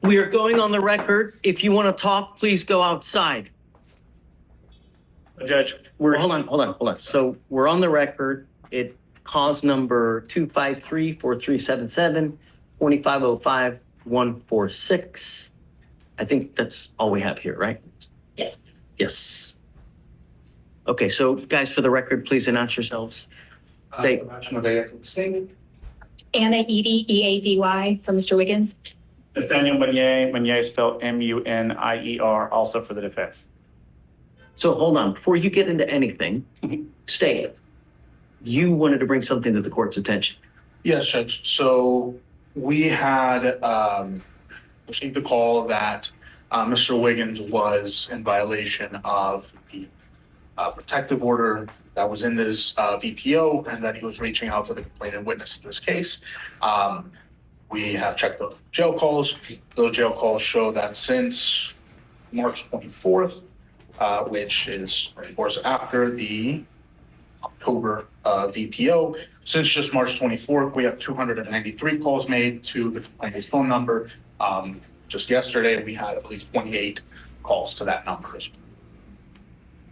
We are going on the record. If you want to talk, please go outside. Judge, Hold on. So we're on the record. It cause number 253-4377, 2505-146. I think that's all we have here, right? Yes. Yes. Okay, so guys, for the record, please announce yourselves. State. Anna Eady, E-A-D-Y, for Mr. Wiggins. Nathaniel Munier spelled M-U-N-I-E-R, also for the defense. So hold on, before you get into anything, state. You wanted to bring something to the court's attention. Yes, Judge. So we had received a call that Mr. Wiggins was in violation of the protective order that was in this VPO, and that he was reaching out to the complainant witness in this case. We have checked the jail calls. Those jail calls show that since March 24th, which is, of course, after the October VPO, since just March 24th, we have 293 calls made to the complainant's phone number. Just yesterday, we had, I believe, 28 calls to that number as well.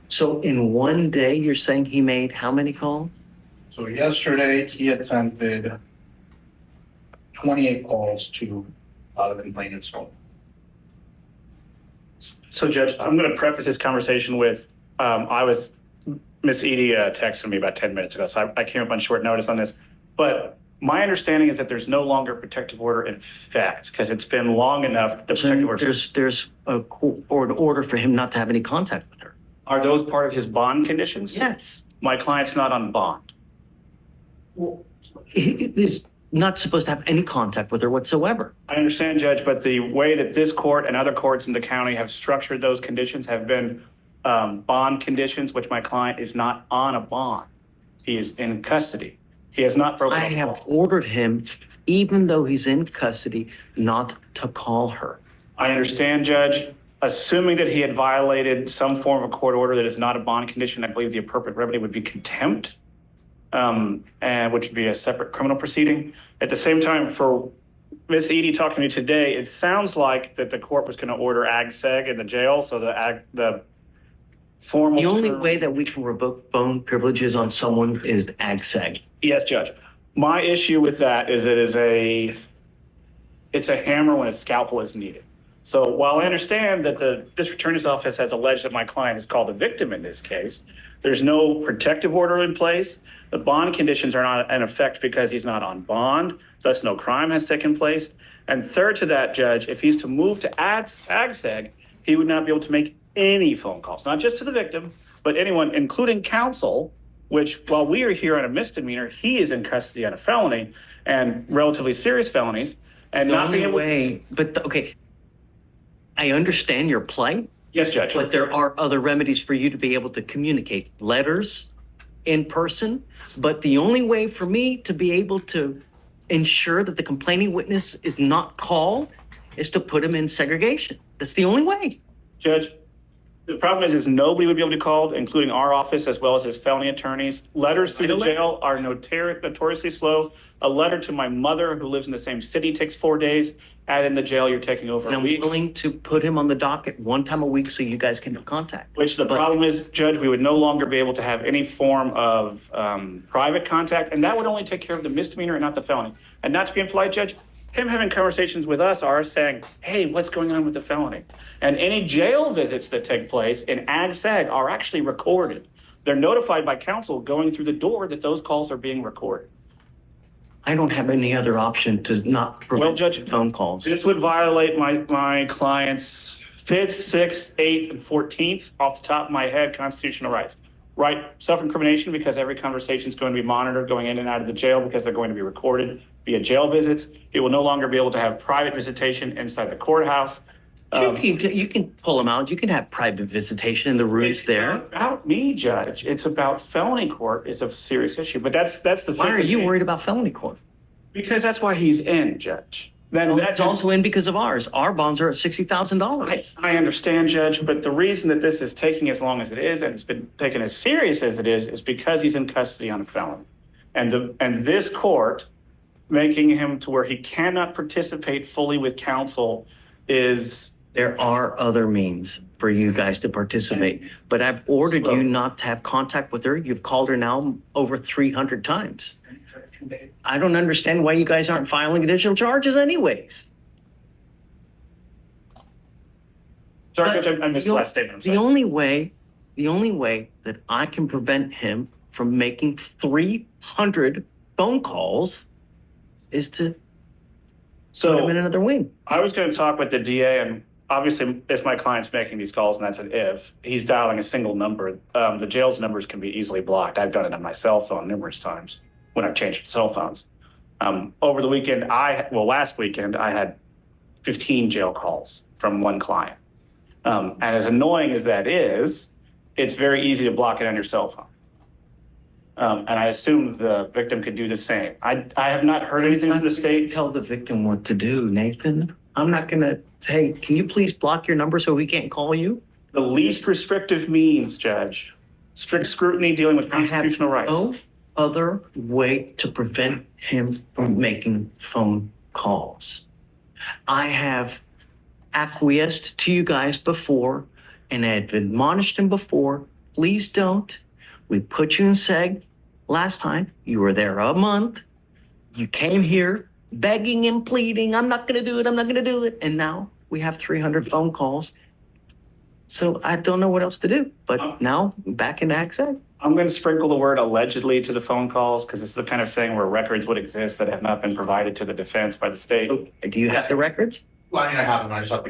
So in one day, you're saying he made how many calls? So yesterday, he attempted 28 calls to the complainant's phone. So, Judge, I'm going to preface this conversation with, Miss Eady texted me about 10 minutes ago, so I came up on short notice on this. But my understanding is that there's no longer protective order in effect, because it's been long enough that the protective order... There's an order for him not to have any contact with her. Are those part of his bond conditions? Yes. My client's not on bond. Well, he is not supposed to have any contact with her whatsoever. I understand, Judge, but the way that this court and other courts in the county have structured those conditions have been bond conditions, which my client is not on a bond. He is in custody. He has not broken. I have ordered him, even though he's in custody, not to call her. I understand, Judge. Assuming that he had violated some form of a court order that is not a bond condition, I believe the appropriate remedy would be contempt, and which would be a separate criminal proceeding. At the same time, for Ms. Eady talking to me today, it sounds like that the court was going to order ag-seg in the jail, so the formal... The only way that we can revoke phone privileges on someone is ag-seg. Yes, Judge. My issue with that is it's a hammer when a scalpel is needed. So while I understand that the district attorney's office has alleged that my client is called a victim in this case, there's no protective order in place. The bond conditions are not in effect because he's not on bond, thus no crime has taken place. And third to that, Judge, if he's to move to ag-seg, he would not be able to make any phone calls, not just to the victim, but anyone, including counsel, which while we are here on a misdemeanor, he is in custody on a felony and relatively serious felonies. And The not only being able... way, okay, I understand your plight. Yes, Judge. But there are other remedies for you to be able to communicate, letters, in person. But the only way for me to be able to ensure that the complaining witness is not called is to put him in segregation. That's the only way. Judge, the problem is nobody would be able to be called, including our office as well as his felony attorneys. Letters through the jail are notoriously slow. A letter to my mother, who lives in the same city, takes 4 days. And in the jail, you're taking over And a I'm week. willing to put him on the docket one time a week so you guys can have contact. Which the problem is, Judge, we would no longer be able to have any form of private contact, and that would only take care of the misdemeanor and not the felony. And not to be impolite, Judge, him having conversations with us are saying, hey, what's going on with the felony? And any jail visits that take place in ag-seg are actually recorded. They're notified by counsel going through the door that those calls are being recorded. I don't have any other option to not prevent Judge, phone calls. This would violate my client's 5th, 6th, 8th, and 14th off the top of my head constitutional rights. Right, self-incrimination because every conversation is going to be monitored going in and out of the jail because they're going to be recorded via jail visits. He will no longer be able to have private visitation inside the courthouse. You can pull them out. You can have private visitation in the rooms there. It's not about me, Judge. It's about felony court is a serious issue. But that's the. Why are you worried about felony court? Because that's why he's in, Judge. Then that's also in because of ours. Our bonds are at $60,000. I understand, Judge, but the reason that this is taking as long as it is and it's been taken as serious as it is because he's in custody on a felony, and this court making him to where he cannot participate fully with counsel is There are other means for you guys to participate, but I've ordered you not to have contact with her. You've called her now over 300 times. I don't understand why you guys aren't filing additional charges anyways. sorry, Judge, I missed the last statement. I'm The sorry. only way that I can prevent him from making 300 phone calls is to put him in So another wing. I was going to talk with the DA, and obviously, if my client's making these calls, and that's an if, he's dialing a single number, the jail's numbers can be easily blocked. I've done it on my cell phone numerous times when I've changed cell phones. Over the weekend, last weekend, I had 15 jail calls from one client. And as annoying as that is, it's very easy to block it on your cell phone. And I assume the victim could do the same. I have not heard anything from the state. Tell the victim what to do, Nathan. I'm not gonna say, can you please block your number so we can't call you? The least restrictive means, Judge, strict scrutiny dealing with constitutional rights. No other way to prevent him from making phone calls. I have acquiesced to you guys before, and I have admonished him before, please don't. We put you in seg last time. You were there a month. You came here begging and pleading, I'm not gonna do it, I'm not gonna do it. And now we have 300 phone calls. So I don't know what else to do, but now back in ag seg. I'm going to sprinkle the word allegedly to the phone calls because it's the kind of thing where records would exist that have not been provided to the defense by the state. Do you have the records? Well, I mean, I have them, I just have to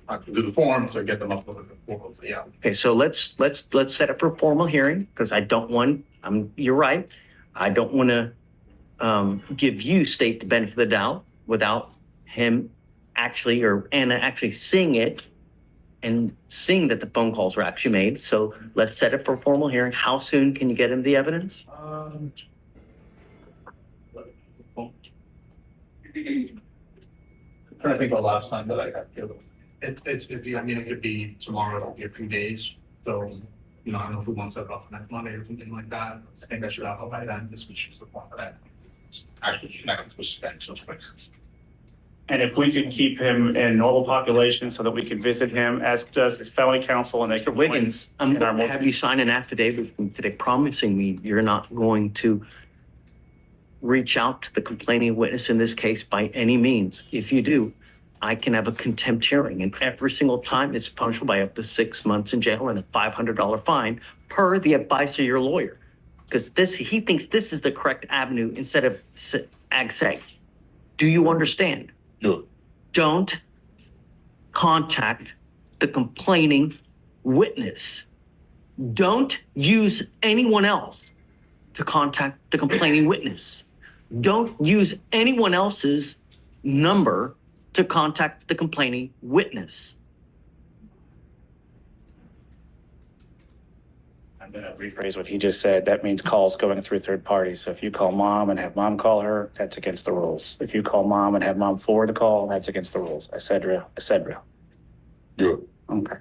I have to do the forms or get them up with the forms, yeah. Okay, so let's set up for a formal hearing because I don't want, you're right. I don't want to give you state the benefit of the doubt without him actually or Anna actually seeing it and seeing that the phone calls were actually made. So let's set it for a formal hearing. How soon can you get him the evidence? Trying to think about last time that I had to. I mean, it could be tomorrow, it'll be a few days. So, I don't know if we want to set it up for next Monday or something like that. I think I should have it by then. This week is the point for that. Actually, she's not going to spend those places. And if we could keep him in normal population so that we could visit him, as does his felony counsel, and they could. Wiggins, I'm going to have you sign an affidavit from today promising me you're not going to reach out to the complaining witness in this case by any means. If you do, I can have a contempt hearing, and every single time it's punishable by up to 6 months in jail and a $500 fine per the advice of your lawyer. Because he thinks this is the correct avenue instead of ag seg. Do you understand? No. Don't contact the complaining witness. Don't use anyone else to contact the complaining witness. Don't use anyone else's number to contact the complaining witness. I'm going to rephrase what he just said. That means calls going through third parties. So if you call mom and have mom call her, that's against the rules. If you call mom and have mom forward the call, that's against the rules. Et cetera, et cetera. Yeah. Okay.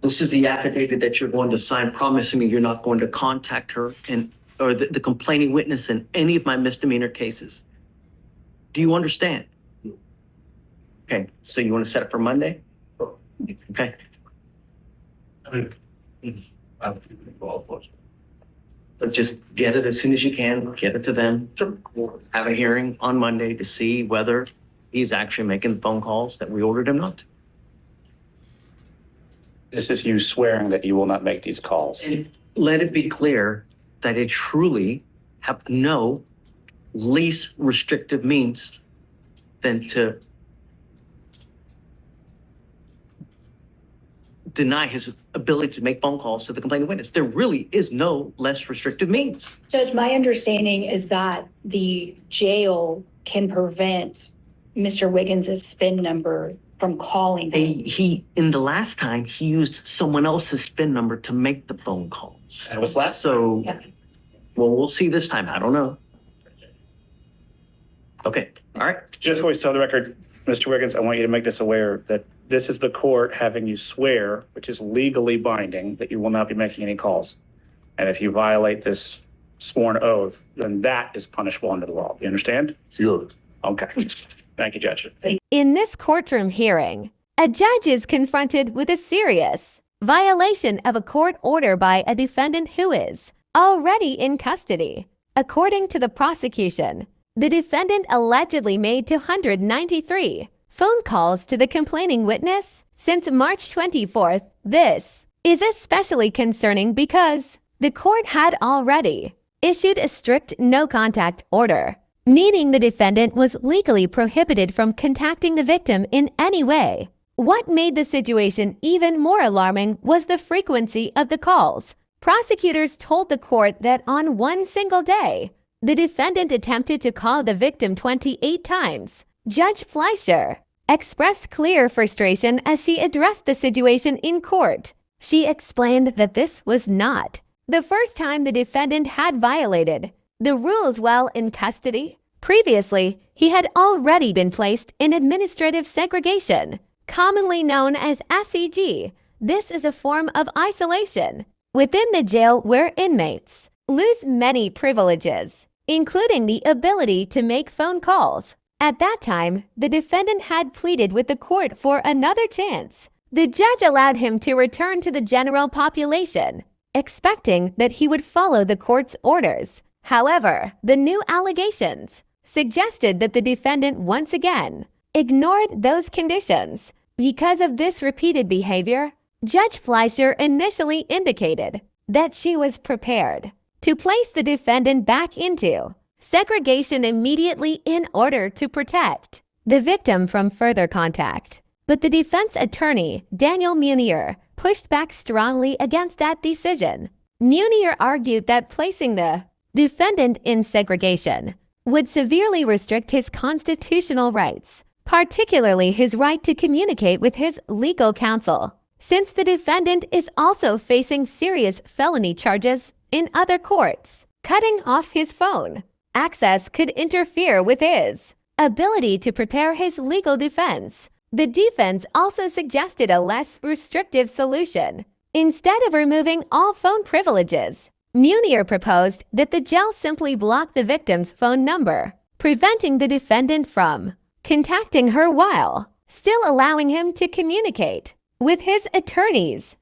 This is the affidavit that you're going to sign promising me you're not going to contact her or the complaining witness in any of my misdemeanor cases. Do you understand? Okay, so you want to set it for Monday? Okay. Let's just get it as soon as you can, get it to them. Have a hearing on Monday to see whether he's actually making the phone calls that we ordered him not to. This is you swearing that you will not make these calls. And let it be clear that I truly have no least restrictive means than to deny his ability to make phone calls to the complaining witness. There really is no less restrictive means. Judge, my understanding is that the jail can prevent Mr. Wiggins' SPIN number from calling him. In the last time, he used someone else's SPIN number to make the phone calls. That was last. So, Yeah. well, we'll see this time. I don't know. Okay, all right. Just always tell the record, Mr. Wiggins, I want you to make this aware that this is the court having you swear, which is legally binding, that you will not be making any calls. And if you violate this sworn oath, then that is punishable under the law. You understand? Sure. Okay. Thank you, Judge. In this courtroom hearing, a judge is confronted with a serious violation of a court order by a defendant who is already in custody. According to the prosecution, the defendant allegedly made 293 phone calls to the complaining witness since March 24th. This is especially concerning because the court had already issued a strict no-contact order, meaning the defendant was legally prohibited from contacting the victim in any way. What made the situation even more alarming was the frequency of the calls. Prosecutors told the court that on one single day, the defendant attempted to call the victim 28 times. Judge Fleischer expressed clear frustration as she addressed the situation in court. She explained that this was not the first time the defendant had violated the rules while in custody. Previously, he had already been placed in administrative segregation, commonly known as SEG. This is a form of isolation within the jail where inmates lose many privileges, including the ability to make phone calls. At that time, the defendant had pleaded with the court for another chance. The judge allowed him to return to the general population, expecting that he would follow the court's orders. However, the new allegations suggested that the defendant once again ignored those conditions. Because of this repeated behavior, Judge Fleischer initially indicated that she was prepared to place the defendant back into segregation immediately in order to protect the victim from further contact. But the defense attorney, Daniel Munier, pushed back strongly against that decision. Munier argued that placing the defendant in segregation would severely restrict his constitutional rights, particularly his right to communicate with his legal counsel, since the defendant is also facing serious felony charges in other courts. Cutting off his phone access could interfere with his ability to prepare his legal defense. The defense also suggested a less restrictive solution. Instead of removing all phone privileges, Munier proposed that the jail simply block the victim's phone number, preventing the defendant from contacting her while still allowing him to communicate with his attorneys.